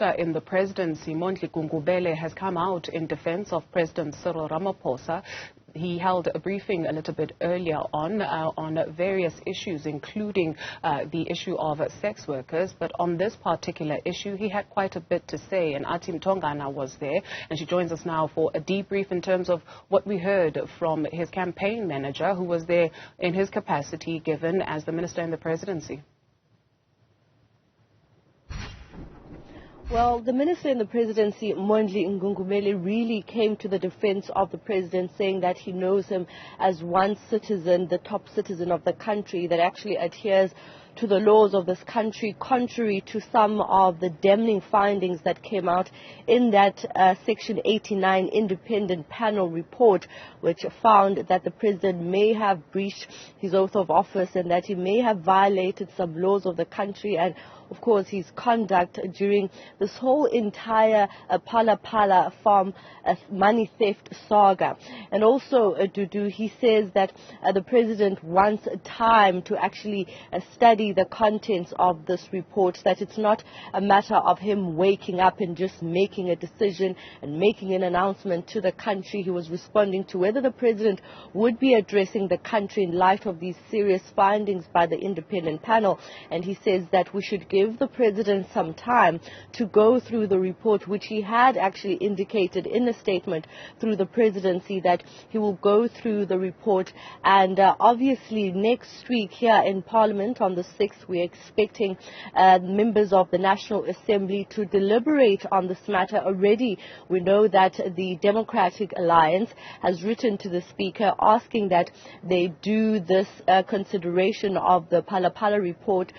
In the presidency, Mondli Gungubele has come out in defense of President Cyril Ramaphosa. He held a briefing a little bit earlier on various issues, including the issue of sex workers. But on this particular issue, he had quite a bit to say. And Athi Mtongana was there, and she joins us now for a debrief in terms of what we heard from his campaign manager, who was there in his capacity given as the minister in the presidency. Well, the minister in the presidency, Mondli Gungubele, really came to the defense of the president, saying that he knows him as one citizen, the top citizen of the country, that actually adheres to the laws of this country, contrary to some of the damning findings that came out in that Section 89 independent panel report, which found that the president may have breached his oath of office and that he may have violated some laws of the country, and of course his conduct during this whole entire Phala Phala farm money theft saga. And also, he says that the president wants time to actually study the contents of this report, that it's not a matter of him waking up and just making a decision and making an announcement to the country. He was responding to whether the president would be addressing the country in light of these serious findings by the independent panel. And he says that we should give the president some time to go through the report, which he had actually indicated in a statement through the presidency that he will go through the report. And obviously next week here in Parliament on the 6th, we're expecting members of the National Assembly to deliberate on this matter. Already we know that the Democratic Alliance has written to the Speaker asking that they do this consideration of the Phala Phala report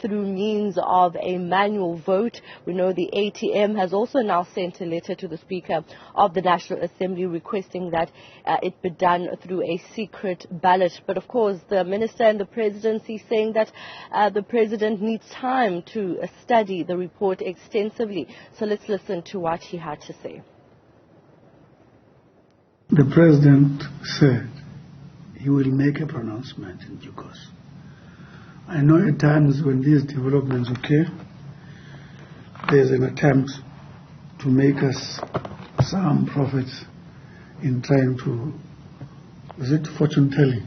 through means of a manual vote. We know the ATM has also now sent a letter to the Speaker of the National Assembly requesting that it be done through a secret ballot. But of course the Minister and the Presidency saying that the President needs time to study the report extensively. So let's listen to what he had to say. The President said he will make a pronouncement in due course. I know at times when these developments occur, there's an attempt to make us some prophets in trying to, is it fortune telling?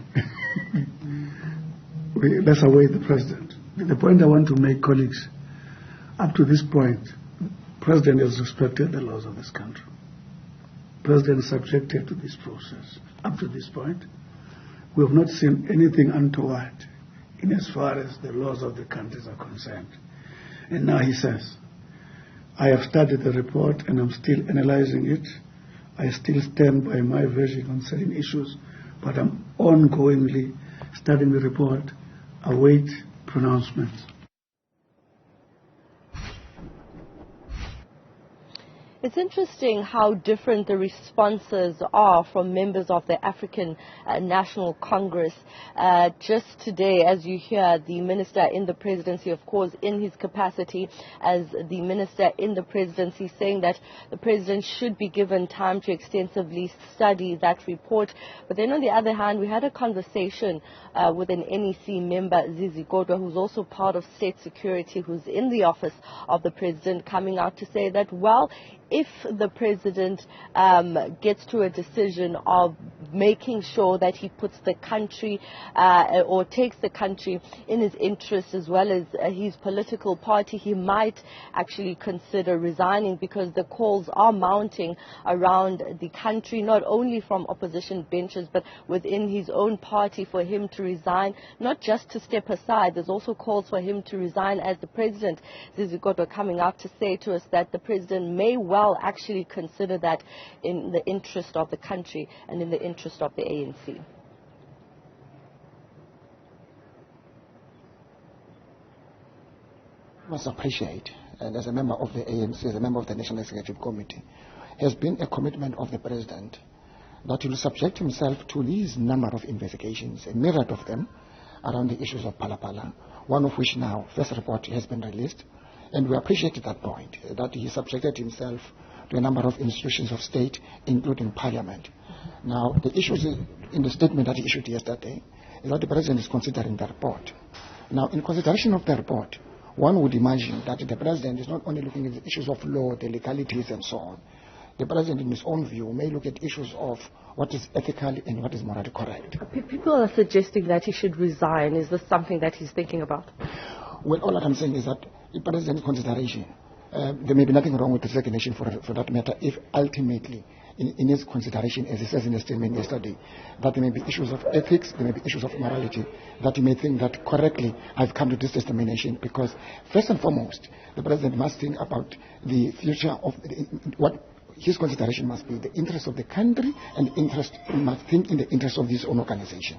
Let's await the President. The point I want to make, colleagues, up to this point, the President has respected the laws of this country. The President is subjected to this process. Up to this point, we have not seen anything untoward in as far as the laws of the countries are concerned. And now he says, I have studied the report and I'm still analyzing it. I still stand by my version on certain issues, but I'm ongoingly studying the report, await pronouncements. It's interesting how different the responses are from members of the African National Congress. Just today, as you hear, the minister in the presidency, of course, in his capacity as the minister in the presidency, saying that the president should be given time to extensively study that report. But then on the other hand, we had a conversation with an NEC member, Zizi Godwa, who's also part of state security, who's in the office of the president, coming out to say that, well, if the president gets to a decision of making sure that he puts the country or takes the country in his interest as well as his political party, he might actually consider resigning, because the calls are mounting around the country, not only from opposition benches but within his own party, for him to resign, not just to step aside. There's also calls for him to resign as the president. Zizi Godwa coming out to say to us that the president may well actually consider that in the interest of the country and in the interest of the ANC. Must appreciate, and as a member of the ANC, as a member of the National Executive Committee, has been a commitment of the President that he will subject himself to these number of investigations, a myriad of them, around the issues of Phala Phala, one of which now, first report has been released. And we appreciate that point, that he subjected himself to a number of institutions of state, including Parliament. Now, the issues in the statement that he issued yesterday is that the President is considering the report. Now, in consideration of the report, one would imagine that the president is not only looking at the issues of law, the legalities and so on. The president, in his own view, may look at issues of what is ethical and what is morally correct. People are suggesting that he should resign. Is this something that he's thinking about? Well, all that I'm saying is that the president's consideration, there may be nothing wrong with the resignation for that matter if ultimately, in his consideration, as he says in his statement yesterday, that there may be issues of ethics, there may be issues of morality, that he may think that correctly I've come to this determination because, first and foremost, the president must think about the future of what his consideration must be the interest of the country and must think in the interest of his own organization.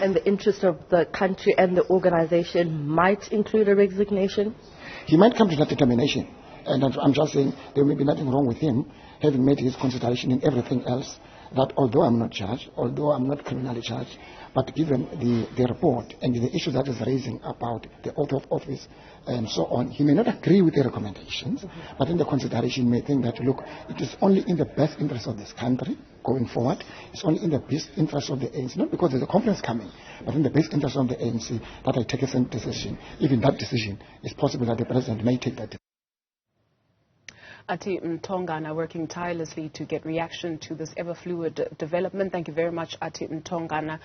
And the interest of the country and the organization might include a resignation? He might come to that determination. And I'm just saying there may be nothing wrong with him having made his consideration in everything else, that although I'm not charged, although I'm not criminally charged, but given the report and the issues that is raising about the oath of office and so on, he may not agree with the recommendations, but in the consideration may think that, look, it is only in the best interest of this country going forward, it's only in the best interest of the ANC, not because there's a conference coming, but in the best interest of the ANC that I take a certain decision. Even that decision, it's possible that the president may take that decision. Athi Mtongana working tirelessly to get reaction to this ever-fluid development. Thank you very much, Athi Mtongana.